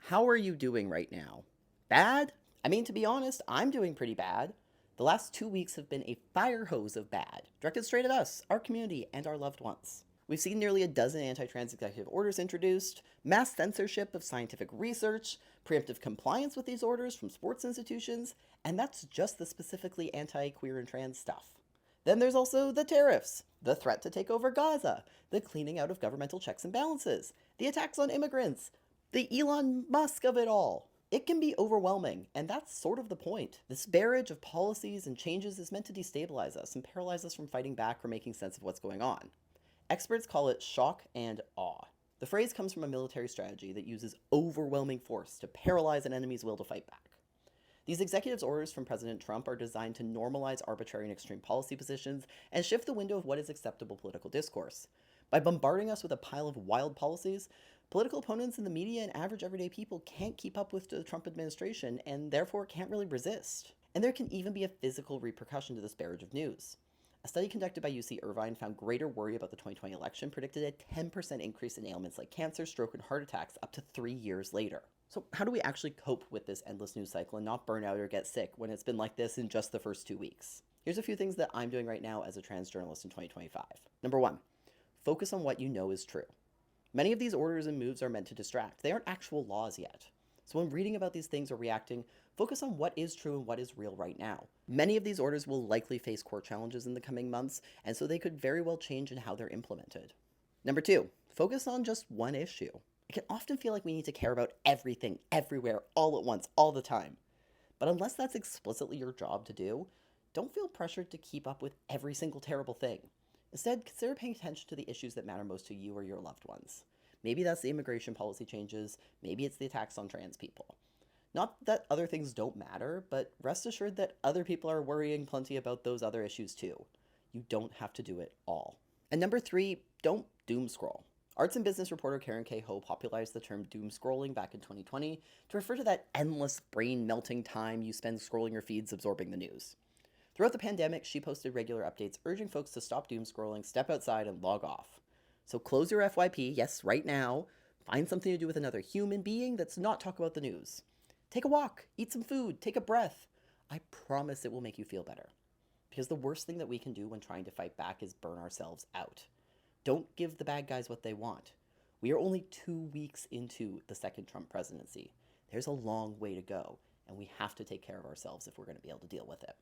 How are you doing right now? Bad? I mean, to be honest, I'm doing pretty bad. The last 2 weeks have been a fire hose of bad, directed straight at us, our community, and our loved ones. We've seen nearly a dozen anti trans executive orders introduced, mass censorship of scientific research, preemptive compliance with these orders from sports institutions, and that's just the specifically anti queer and trans stuff. Then there's also the tariffs, the threat to take over Gaza, the cleaning out of governmental checks and balances, the attacks on immigrants, the Elon Musk of it all. It can be overwhelming, and that's sort of the point. This barrage of policies and changes is meant to destabilize us and paralyze us from fighting back or making sense of what's going on. Experts call it shock and awe. The phrase comes from a military strategy that uses overwhelming force to paralyze an enemy's will to fight back. These executive orders from President Trump are designed to normalize arbitrary and extreme policy positions and shift the window of what is acceptable political discourse. By bombarding us with a pile of wild policies, political opponents in the media and average everyday people can't keep up with the Trump administration and therefore can't really resist. And there can even be a physical repercussion to this barrage of news. A study conducted by UC Irvine found greater worry about the 2020 election predicted a 10% increase in ailments like cancer, stroke, and heart attacks up to 3 years later. So how do we actually cope with this endless news cycle and not burn out or get sick when it's been like this in just the first 2 weeks? Here's a few things that I'm doing right now as a trans journalist in 2025. Number one, focus on what you know is true. Many of these orders and moves are meant to distract. They aren't actual laws yet. So when reading about these things or reacting, focus on what is true and what is real right now. Many of these orders will likely face court challenges in the coming months, and so they could very well change in how they're implemented. Number two, focus on just one issue. It can often feel like we need to care about everything, everywhere, all at once, all the time. But unless that's explicitly your job to do, don't feel pressured to keep up with every single terrible thing. Instead, consider paying attention to the issues that matter most to you or your loved ones. Maybe that's the immigration policy changes, maybe it's the attacks on trans people. Not that other things don't matter, but rest assured that other people are worrying plenty about those other issues too. You don't have to do it all. And number three, don't doom scroll. Arts and business reporter Karen K. Ho popularized the term doom scrolling back in 2020 to refer to that endless brain melting time you spend scrolling your feeds absorbing the news. Throughout the pandemic, she posted regular updates urging folks to stop doom scrolling, step outside, and log off. So close your FYP, yes, right now. Find something to do with another human being that's not talk about the news. Take a walk, eat some food, take a breath. I promise it will make you feel better. Because the worst thing that we can do when trying to fight back is burn ourselves out. Don't give the bad guys what they want. We are only 2 weeks into the second Trump presidency. There's a long way to go, and we have to take care of ourselves if we're going to be able to deal with it.